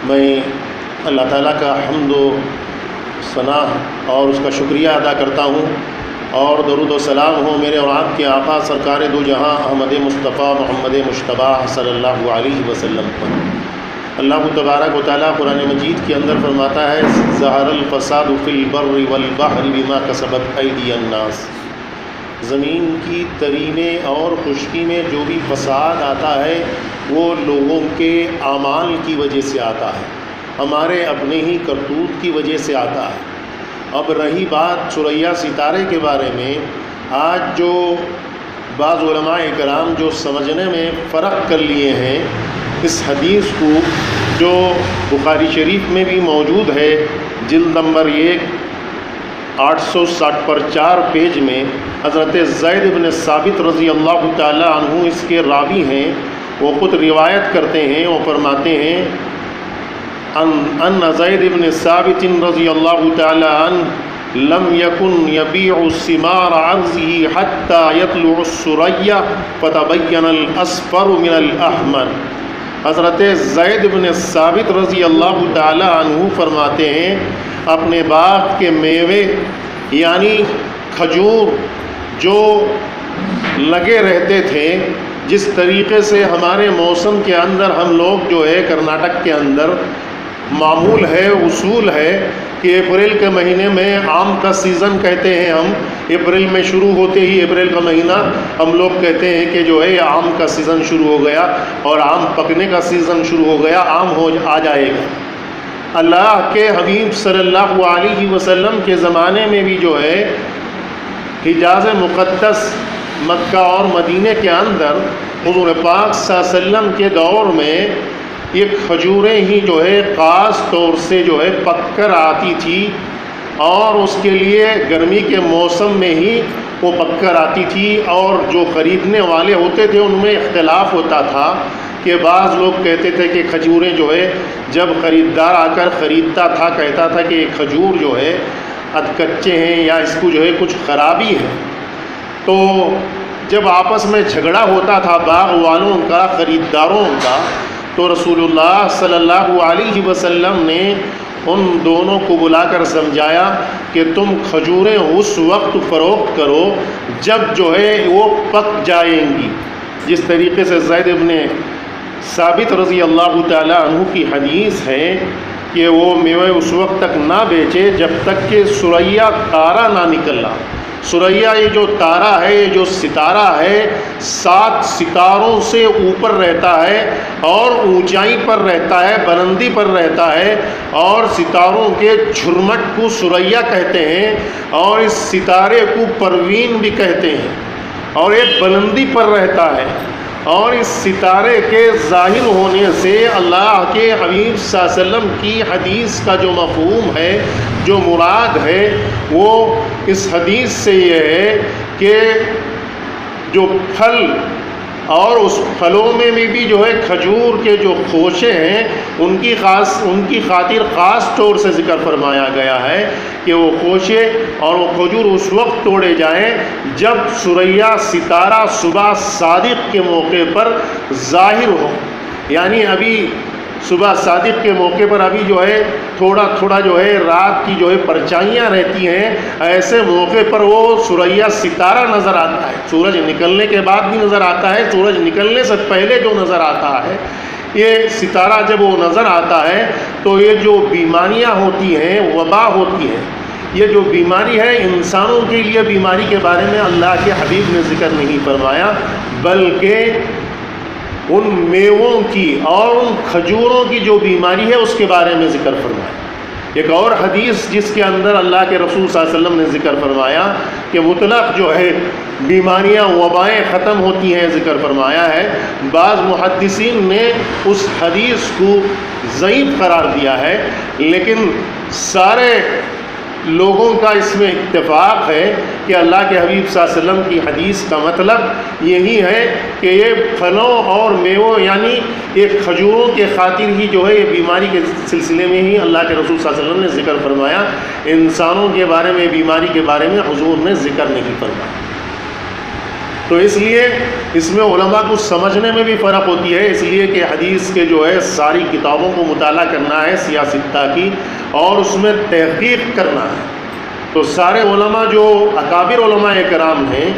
میں اللہ تعالیٰ کا حمد و ثنا اور اس کا شکریہ ادا کرتا ہوں، اور درود و سلام ہو میرے اور آپ کے آقا سرکار دو جہاں احمد مصطفیٰ محمد مجتبیٰ صلی اللہ علیہ وسلم پر۔ اللہ تبارک و تعالیٰ قرآن مجید کے اندر فرماتا ہے ظہر الفساد فی البر والبحر بما کسبت ایدی الناس۔ زمین کی تری میں اور خشکی میں جو بھی فساد آتا ہے وہ لوگوں کے اعمال کی وجہ سے آتا ہے، ہمارے اپنے ہی کرتوت کی وجہ سے آتا ہے۔ اب رہی بات ثریا ستارے کے بارے میں، آج جو بعض علماء کرام جو سمجھنے میں فرق کر لیے ہیں اس حدیث کو، جو بخاری شریف میں بھی موجود ہے جلد نمبر 860 پر 4 پیج میں، حضرت زید بن ثابت رضی اللہ تعالی عنہ اس کے راوی ہیں، وہ خود روایت کرتے ہیں، وہ فرماتے ہیں ان زید بن ثابت رضی اللہ تعالی عنہ لم یکن یبیع ثمار عرضه حتی یطلع الثریا فتبین الاصفر من الاحمر۔ حضرت زید بن ثابت رضی اللہ تعالی عنہ فرماتے ہیں اپنے باغ کے میوے یعنی کھجور جو لگے رہتے تھے، جس طریقے سے ہمارے موسم کے اندر ہم لوگ جو ہے کرناٹک کے اندر معمول ہے، اصول ہے کہ اپریل کے مہینے میں آم کا سیزن کہتے ہیں ہم، اپریل میں شروع ہوتے ہی اپریل کا مہینہ ہم لوگ کہتے ہیں کہ جو ہے آم کا سیزن شروع ہو گیا اور آم پکنے کا سیزن شروع ہو گیا، آم آ جائے گا۔ اللہ کے حبیب صلی اللہ علیہ وسلم کے زمانے میں بھی جو ہے حجاز مقدس مکہ اور مدینے کے اندر حضور پاک صلی اللہ علیہ وسلم کے دور میں یہ کھجوریں ہی جو ہے خاص طور سے جو ہے پک کر آتی تھی، اور اس کے لیے گرمی کے موسم میں ہی وہ پک کر آتی تھی، اور جو خریدنے والے ہوتے تھے ان میں اختلاف ہوتا تھا کہ بعض لوگ کہتے تھے کہ کھجوریں جو ہے جب خریدار آ کر خریدتا تھا کہتا تھا کہ یہ کھجور جو ہے ادکچے ہیں یا اس کو جو ہے کچھ خرابی ہے، تو جب آپس میں جھگڑا ہوتا تھا باغ والوں کا خریداروں کا، تو رسول اللہ صلی اللہ علیہ وسلم نے ان دونوں کو بلا کر سمجھایا کہ تم کھجوریں اس وقت فروخت کرو جب جو ہے وہ پک جائیں گی۔ جس طریقے سے زید بن ثابت رضی اللہ تعالی عنہ کی حدیث ہے کہ وہ میوے اس وقت تک نہ بیچے جب تک کہ ثریا تارا نہ نکلنا۔ ثریا یہ جو تارا ہے، یہ جو ستارہ ہے، 7 ستاروں سے اوپر رہتا ہے اور اونچائی پر رہتا ہے، بلندی پر رہتا ہے، اور ستاروں کے جھرمٹ کو ثریا کہتے ہیں، اور اس ستارے کو پروین بھی کہتے ہیں، اور ایک بلندی پر رہتا ہے، اور اس ستارے کے ظاہر ہونے سے اللہ کے حبیب صلی اللہ علیہ وسلم کی حدیث کا جو مفہوم ہے، جو مراد ہے، وہ اس حدیث سے یہ ہے کہ جو پھل اور اس پھلوں میں بھی جو ہے کھجور کے جو خوشے ہیں ان کی خاطر خاص طور سے ذکر فرمایا گیا ہے کہ وہ خوشے اور وہ کھجور اس وقت توڑے جائیں جب ثریا ستارہ صبح صادق کے موقع پر ظاہر ہو، یعنی ابھی صبح صادق کے موقع پر ابھی جو ہے تھوڑا جو ہے رات کی جو ہے پرچھائیاں رہتی ہیں، ایسے موقع پر وہ ثریا ستارہ نظر آتا ہے، سورج نکلنے کے بعد بھی نظر آتا ہے، سورج نکلنے سے پہلے جو نظر آتا ہے، یہ ستارہ جب وہ نظر آتا ہے تو یہ جو بیماریاں ہوتی ہیں، وبا ہوتی ہے، یہ جو بیماری ہے انسانوں کے لیے بیماری کے بارے میں اللہ کے حبیب نے ذکر نہیں فرمایا، بلکہ ان میووں کی اور ان کھجوروں کی جو بیماری ہے اس کے بارے میں ذکر فرمایا۔ ایک اور حدیث جس کے اندر اللہ کے رسول صلی اللہ علیہ وسلم نے ذکر فرمایا کہ مطلق جو ہے بیماریاں وبائیں ختم ہوتی ہیں ذکر فرمایا ہے۔ بعض محدثین نے اس حدیث کو ضعیف قرار دیا ہے، لیکن سارے لوگوں کا اس میں اتفاق ہے کہ اللہ کے حبیب صلی اللہ علیہ وسلم کی حدیث کا مطلب یہی ہے کہ یہ پھلوں اور میووں یعنی یہ کھجوروں کے خاطر ہی جو ہے یہ بیماری کے سلسلے میں ہی اللہ کے رسول صلی اللہ علیہ وسلم نے ذکر فرمایا، انسانوں کے بارے میں بیماری کے بارے میں حضور نے ذکر نہیں فرمایا۔ تو اس لیے اس میں علماء کو سمجھنے میں بھی فرق ہوتی ہے، اس لیے کہ حدیث کے جو ہے ساری کتابوں کو مطالعہ کرنا ہے سیاستہ کی، اور اس میں تحقیق کرنا ہے۔ تو سارے علماء جو اکابر علماء کرام ہیں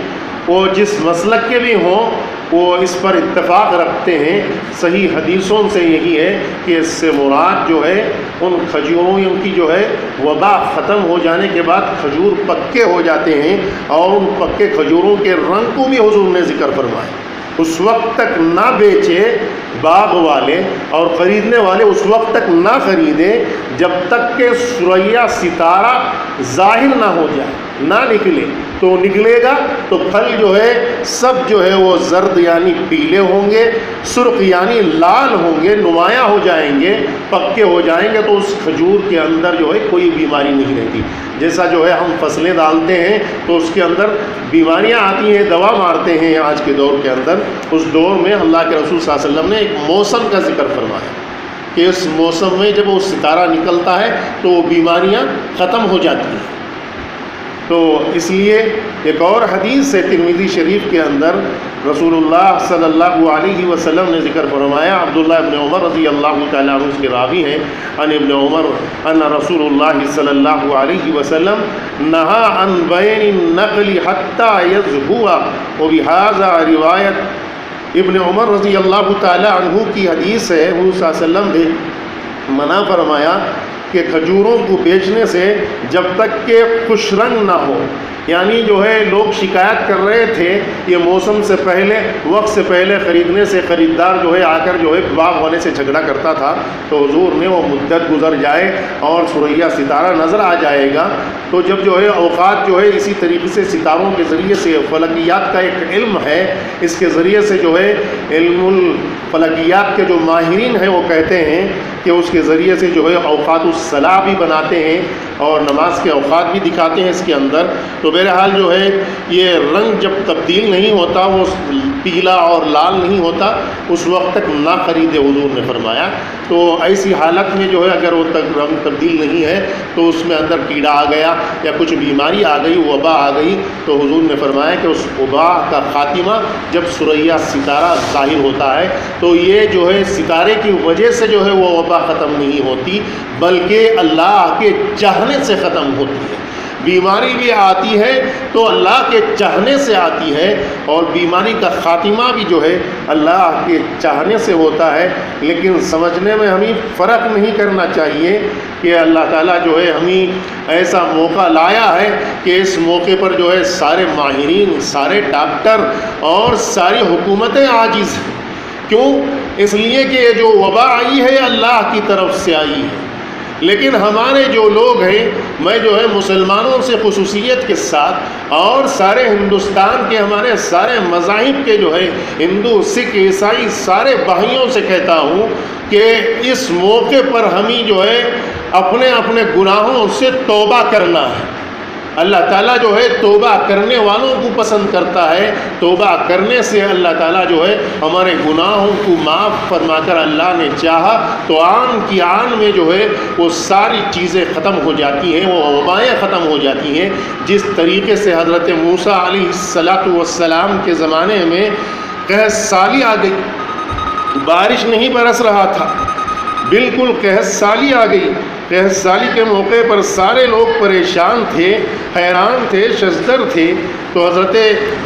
وہ جس مسلک کے بھی ہوں وہ اس پر اتفاق رکھتے ہیں صحیح حدیثوں سے یہی ہے کہ اس سے مراد جو ہے ان کھجوروں کی جو ہے وبا ختم ہو جانے کے بعد کھجور پکے ہو جاتے ہیں، اور ان پکے کھجوروں کے رنگ کو بھی حضور نے ذکر فرمایا۔ اس وقت تک نہ بیچے باغ والے اور خریدنے والے، اس وقت تک نہ خریدے جب تک کہ ثریا ستارہ ظاہر نہ ہو جائے، نہ نکلے۔ تو نکلے گا تو پھل جو ہے سب جو ہے وہ زرد یعنی پیلے ہوں گے، سرخ یعنی لال ہوں گے، نمایاں ہو جائیں گے، پکے ہو جائیں گے، تو اس کھجور کے اندر جو ہے کوئی بیماری نہیں رہتی۔ جیسا جو ہے ہم فصلیں ڈالتے ہیں تو اس کے اندر بیماریاں آتی ہیں، دوا مارتے ہیں آج کے دور کے اندر، اس دور میں اللہ کے رسول صلی اللہ علیہ وسلم نے ایک موسم کا ذکر فرمایا کہ اس موسم میں جب وہ ستارہ نکلتا ہے تو وہ بیماریاں ختم ہو جاتی ہیں۔ تو اس لیے ایک اور حدیث ہے ترمذی شریف کے اندر، رسول اللہ صلی اللہ علیہ وسلم نے ذکر فرمایا، عبداللہ ابن عمر رضی اللہ تعالیٰ عنہ اس کے راوی ہیں، ان ابن عمر ان رسول اللہ صلی اللہ علیہ وسلم نہا عن بین النقل حتی یزہو، وبہذا روایت ابن عمر رضی اللہ تعالیٰ عنہ کی حدیث ہے، حضور صلی اللہ علیہ وسلم نے منع فرمایا کہ کھجوروں کو بیچنے سے جب تک کہ خوش رنگ نہ ہو، یعنی جو ہے لوگ شکایت کر رہے تھے یہ موسم سے پہلے، وقت سے پہلے خریدنے سے خریدار جو ہے آ کر جو ہے باغ والے سے جھگڑا کرتا تھا، تو حضور نے وہ مدت گزر جائے اور ثریا ستارہ نظر آ جائے گا، تو جب جو ہے اوقات جو ہے اسی طریقے سے ستاروں کے ذریعے سے فلکیات کا ایک علم ہے، اس کے ذریعے سے جو ہے علم الفلکیات کے جو ماہرین ہیں وہ کہتے ہیں کہ اس کے ذریعے سے جو ہے اوقات الصلاح بھی بناتے ہیں اور نماز کے اوقات بھی دکھاتے ہیں اس کے اندر۔ تو بہرحال جو ہے یہ رنگ جب تبدیل نہیں ہوتا، وہ پیلا اور لال نہیں ہوتا، اس وقت تک نہ خریدے حضور نے فرمایا۔ تو ایسی حالت میں جو ہے اگر وہ رنگ تبدیل نہیں ہے تو اس میں اندر کیڑا آ گیا یا کچھ بیماری آ گئی، وبا آ گئی، تو حضور نے فرمایا کہ اس وبا کا خاتمہ جب ثریا ستارہ ظاہر ہوتا ہے، تو یہ جو ہے ستارے کی وجہ سے جو ہے وہ وبا ختم نہیں ہوتی، بلکہ اللہ کے چاہنے سے ختم ہوتی ہے۔ بیماری بھی آتی ہے تو اللہ کے چاہنے سے آتی ہے، اور بیماری کا خاتمہ بھی جو ہے اللہ کے چاہنے سے ہوتا ہے۔ لیکن سمجھنے میں ہمیں فرق نہیں کرنا چاہیے کہ اللہ تعالیٰ جو ہے ہمیں ایسا موقع لایا ہے کہ اس موقع پر جو ہے سارے ماہرین، سارے ڈاکٹر اور ساری حکومتیں عاجز ہیں۔ کیوں؟ اس لیے کہ یہ جو وبا آئی ہے اللہ کی طرف سے آئی ہے، لیکن ہمارے جو لوگ ہیں، میں جو ہے مسلمانوں سے خصوصیت کے ساتھ اور سارے ہندوستان کے ہمارے سارے مذاہب کے جو ہے ہندو، سکھ، عیسائی سارے بھائیوں سے کہتا ہوں کہ اس موقع پر ہمیں جو ہے اپنے اپنے گناہوں سے توبہ کرنا ہے۔ اللہ تعالیٰ جو ہے توبہ کرنے والوں کو پسند کرتا ہے، توبہ کرنے سے اللہ تعالیٰ جو ہے ہمارے گناہوں کو معاف فرما کر اللہ نے چاہا تو آن کی آن میں جو ہے وہ ساری چیزیں ختم ہو جاتی ہیں، وہ وبائیں ختم ہو جاتی ہیں۔ جس طریقے سے حضرت موسیٰ علیہ السلام کے زمانے میں قحط سالی آ گئی، بارش نہیں برس رہا تھا، بالکل قحط سالی آ گئی۔ قحط سالی کے موقع پر سارے لوگ پریشان تھے، حیران تھے، شزدر تھے، تو حضرت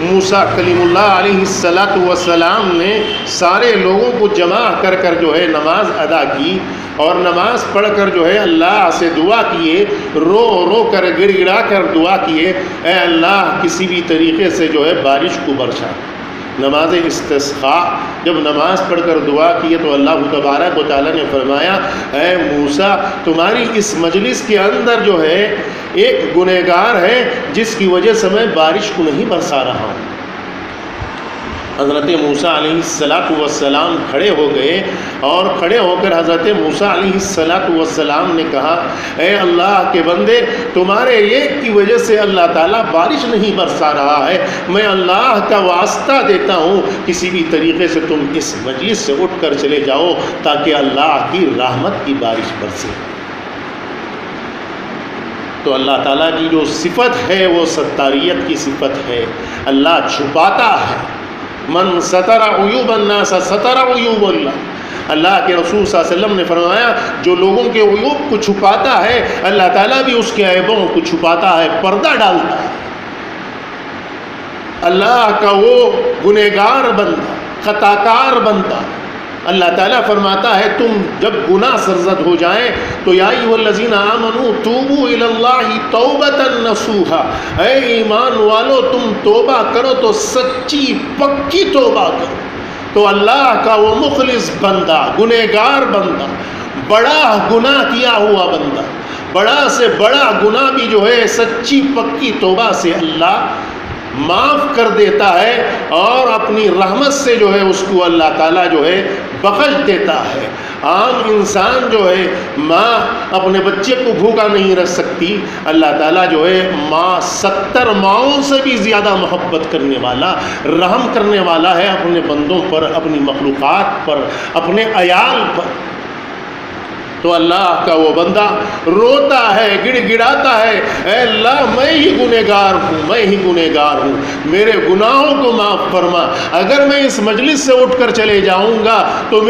موسیٰ کلیم اللہ علیہ السلام نے سارے لوگوں کو جمع کر کر جو ہے نماز ادا کی، اور نماز پڑھ کر جو ہے اللہ سے دعا کیے، رو رو کر گڑ گڑا کر دعا کیے، اے اللہ کسی بھی طریقے سے جو ہے بارش کو برسا۔ نماز استسقاء جب نماز پڑھ کر دعا کیے تو اللہ تبارک و تعالیٰ نے فرمایا اے موسیٰ تمہاری اس مجلس کے اندر جو ہے ایک گنہگار ہے جس کی وجہ سے میں بارش کو نہیں برسا رہا ہوں۔ حضرت موسیٰ علیہ السلام کھڑے ہو گئے، اور کھڑے ہو کر حضرت موسیٰ علیہ السلام نے کہا اے اللہ کے بندے تمہارے ایک کی وجہ سے اللہ تعالیٰ بارش نہیں برسا رہا ہے، میں اللہ کا واسطہ دیتا ہوں کسی بھی طریقے سے تم اس مجلس سے اٹھ کر چلے جاؤ تاکہ اللہ کی رحمت کی بارش برسے۔ تو اللہ تعالیٰ کی جو صفت ہے وہ ستاریت کی صفت ہے. اللہ چھپاتا ہے. من ستر عیوب الناس ستر عیوب اللہ. اللہ کے رسول صلی اللہ علیہ وسلم نے فرمایا جو لوگوں کے عیوب کو چھپاتا ہے اللہ تعالیٰ بھی اس کے عیبوں کو چھپاتا ہے، پردہ ڈالتا ہے. اللہ کا وہ گنہگار بندہ، خطا کار بندہ، اللہ تعالیٰ فرماتا ہے تم جب گناہ سرزد ہو جائیں تو یا ایھا الذین آمنوا توبوا الی اللہ توبۃ نصوحا، اے ایمان والو تم توبہ کرو تو سچی پکی توبہ کرو. تو اللہ کا وہ مخلص بندہ، گنہگار بندہ، بڑا گناہ کیا ہوا بندہ، بڑا سے بڑا گناہ بھی جو ہے سچی پکی توبہ سے اللہ معاف کر دیتا ہے اور اپنی رحمت سے جو ہے اس کو اللہ تعالیٰ جو ہے بخش دیتا ہے. عام انسان جو ہے ماں اپنے بچے کو بھوکا نہیں رکھ سکتی، اللہ تعالیٰ جو ہے ماں 70 ماؤں سے بھی زیادہ محبت کرنے والا، رحم کرنے والا ہے اپنے بندوں پر، اپنی مخلوقات پر، اپنے عیال پر. تو اللہ کا وہ بندہ روتا ہے، گڑ گڑاتا ہے، اے اللہ میں ہی گنہگار ہوں، میں ہی گنہگار ہوں، میرے گناہوں کو معاف فرما. اگر میں اس مجلس سے اٹھ کر چلے جاؤں گا تو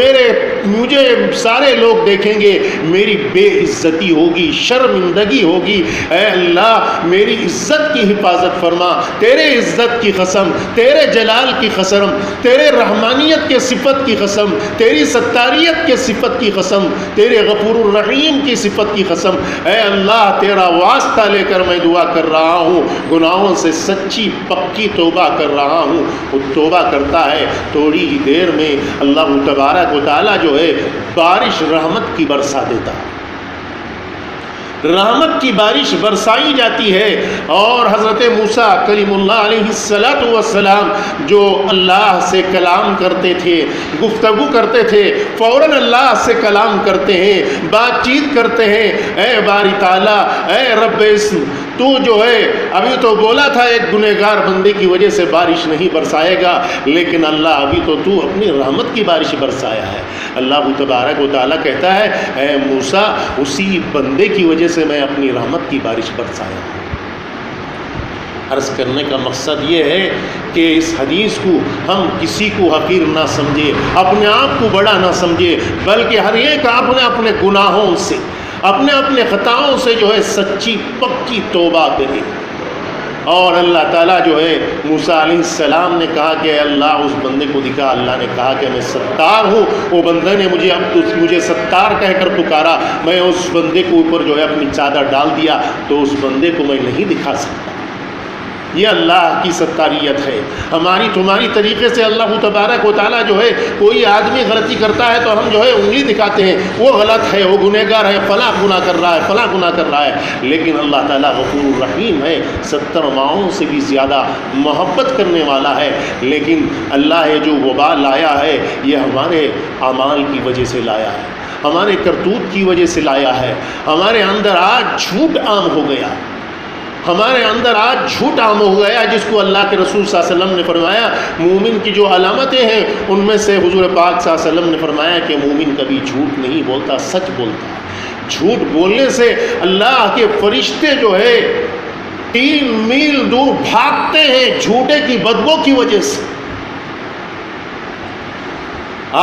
مجھے سارے لوگ دیکھیں گے، میری بے عزتی ہوگی، شرمندگی ہوگی. اے اللہ میری عزت کی حفاظت فرما. تیرے عزت کی قسم، تیرے جلال کی قسم، تیرے رحمانیت کے صفت کی قسم، تیری ستاریت کے صفت کی قسم، تیرے غفور الرحیم کی صفت کی قسم، اے اللہ تیرا واسطہ لے کر میں دعا کر رہا ہوں، گناہوں سے سچی پکی توبہ کر رہا ہوں. وہ توبہ کرتا ہے تھوڑی ہی دیر میں اللہ تبارک و تعالیٰ جو ہے بارش رحمت کی برسا دیتا ہے. رحمت کی بارش برسائی جاتی ہے. اور حضرت موسیٰ کلیم اللہ علیہ السلام جو اللہ سے کلام کرتے تھے، گفتگو کرتے تھے، فوراً اللہ سے کلام کرتے ہیں، بات چیت کرتے ہیں. اے باری تعالیٰ، اے رب اسم، تو جو ہے ابھی تو بولا تھا ایک گنہگار بندے کی وجہ سے بارش نہیں برسائے گا، لیکن اللہ ابھی تو اپنی رحمت کی بارش برسایا ہے. اللہ تبارک و تعالیٰ کہتا ہے اے موسیٰ اسی بندے کی وجہ سے میں اپنی رحمت کی بارش برسایا ہوں. عرض کرنے کا مقصد یہ ہے کہ اس حدیث کو ہم کسی کو حقیر نہ سمجھے، اپنے آپ کو بڑا نہ سمجھے، بلکہ ہر ایک اپنے اپنے گناہوں سے، اپنے اپنے خطاؤں سے جو ہے سچی پکی توبہ کرے. اور اللہ تعالیٰ جو ہے موسیٰ علیہ السلام نے کہا کہ اے اللہ اس بندے کو دکھا. اللہ نے کہا کہ میں ستار ہوں. وہ بندے نے مجھے ستار کہہ کر پکارا. میں اس بندے کو اوپر جو ہے اپنی چادر ڈال دیا تو اس بندے کو میں نہیں دکھا سکتا. یہ اللہ کی ستاریت ہے. ہماری تمہاری طریقے سے اللہ تبارک و تعالیٰ جو ہے کوئی آدمی غلطی کرتا ہے تو ہم جو ہے انگلی دکھاتے ہیں، وہ غلط ہے، وہ گنہگار ہے، فلاں گناہ کر رہا ہے، فلاں گناہ کر رہا ہے. لیکن اللہ تعالیٰ غفور الرحیم ہے، 70 ماؤں سے بھی زیادہ محبت کرنے والا ہے. لیکن اللہ ہے جو وبا لایا ہے یہ ہمارے اعمال کی وجہ سے لایا ہے، ہمارے کرتوت کی وجہ سے لایا ہے. ہمارے اندر آج جھوٹ عام ہو گیا، ہمارے اندر آج جھوٹ عام ہو گیا، جس کو اللہ کے رسول صلی اللہ علیہ وسلم نے فرمایا مومن کی جو علامتیں ہیں ان میں سے حضور پاک صلی اللہ علیہ وسلم نے فرمایا کہ مومن کبھی جھوٹ نہیں بولتا، سچ بولتا ہے. جھوٹ بولنے سے اللہ کے فرشتے جو ہے 3 میل دور بھاگتے ہیں جھوٹے کی بدبو کی وجہ سے.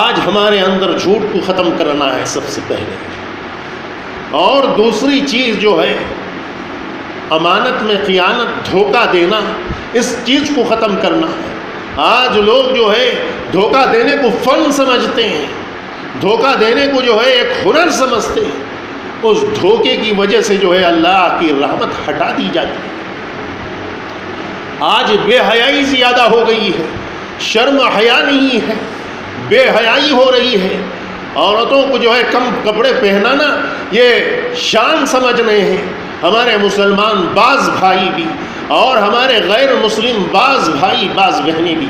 آج ہمارے اندر جھوٹ کو ختم کرنا ہے سب سے پہلے. اور دوسری چیز جو ہے امانت میں خیانت، دھوکہ دینا، اس چیز کو ختم کرنا ہے. آج لوگ جو ہے دھوکہ دینے کو فن سمجھتے ہیں، دھوکہ دینے کو جو ہے ایک ہنر سمجھتے ہیں. اس دھوکے کی وجہ سے جو ہے اللہ کی رحمت ہٹا دی جاتی ہے. آج بے حیائی زیادہ ہو گئی ہے، شرم حیا نہیں ہے، بے حیائی ہو رہی ہے. عورتوں کو جو ہے کم کپڑے پہنانا یہ شان سمجھ رہے ہیں. ہمارے مسلمان بعض بھائی بھی اور ہمارے غیر مسلم بعض بھائی بعض بہنیں بھی.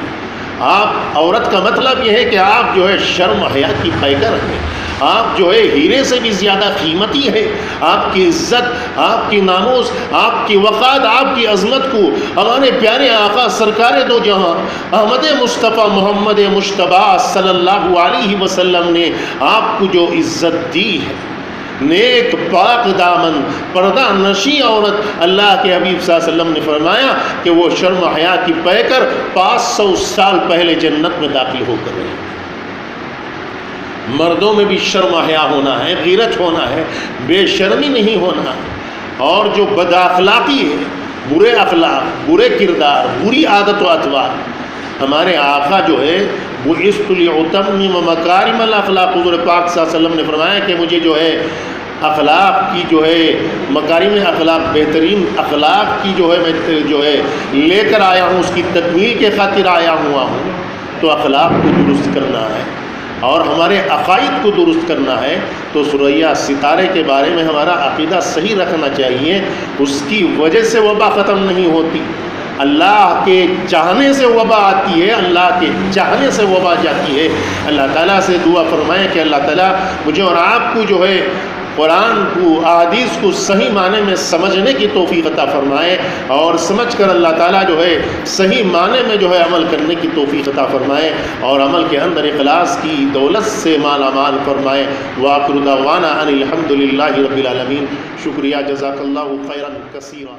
آپ عورت کا مطلب یہ ہے کہ آپ جو ہے شرم حیا کی پیکر ہیں، آپ جو ہے ہیرے سے بھی زیادہ قیمتی ہے. آپ کی عزت، آپ کی ناموس، آپ کی وقار، آپ کی عظمت کو ہمارے پیارے آقا سرکار دو جہاں احمد مصطفیٰ محمد مجتبیٰ صلی اللہ علیہ وسلم نے آپ کو جو عزت دی ہے، نیک پاک دامن پردہ نشی عورت، اللہ کے حبیب صلی اللہ علیہ وسلم نے فرمایا کہ وہ شرم و حیا کی پے کر 500 سال پہلے جنت میں داخل ہو کر رہی۔ مردوں میں بھی شرم و حیا ہونا ہے، غیرت ہونا ہے، بے شرمی نہیں ہونا ہے۔ اور جو بد اخلاقی ہے، برے اخلاق، برے کردار، بری عادت و اطوار، ہمارے آقا جو ہے بعثت لأتمم مکارم الاخلاق، حضور پاک صلی اللہ علیہ وسلم نے فرمایا کہ مجھے جو ہے اخلاق کی جو ہے مکارم اخلاق، بہترین اخلاق کی جو ہے میں جو ہے لے کر آیا ہوں، اس کی تکمیل کے خاطر آیا ہوا ہوں۔ تو اخلاق کو درست کرنا ہے اور ہمارے عقائد کو درست کرنا ہے۔ تو سورہ ستارے کے بارے میں ہمارا عقیدہ صحیح رکھنا چاہیے، اس کی وجہ سے وبا ختم نہیں ہوتی، اللہ کے چاہنے سے وبا آتی ہے، اللہ کے چاہنے سے وبا جاتی ہے۔ اللہ تعالیٰ سے دعا فرمائیں کہ اللہ تعالیٰ مجھے اور آپ کو جو ہے قرآن کو، احادیث کو صحیح معنی میں سمجھنے کی توفیق عطا فرمائے، اور سمجھ کر اللہ تعالیٰ جو ہے صحیح معنی میں جو ہے عمل کرنے کی توفیق عطا فرمائے، اور عمل کے اندر اخلاص کی دولت سے مالا مال فرمائے۔ وآخر دعوانا ان الحمد للہ رب العالمین۔ شکریہ، جزاک اللہ خیرا کثیرا۔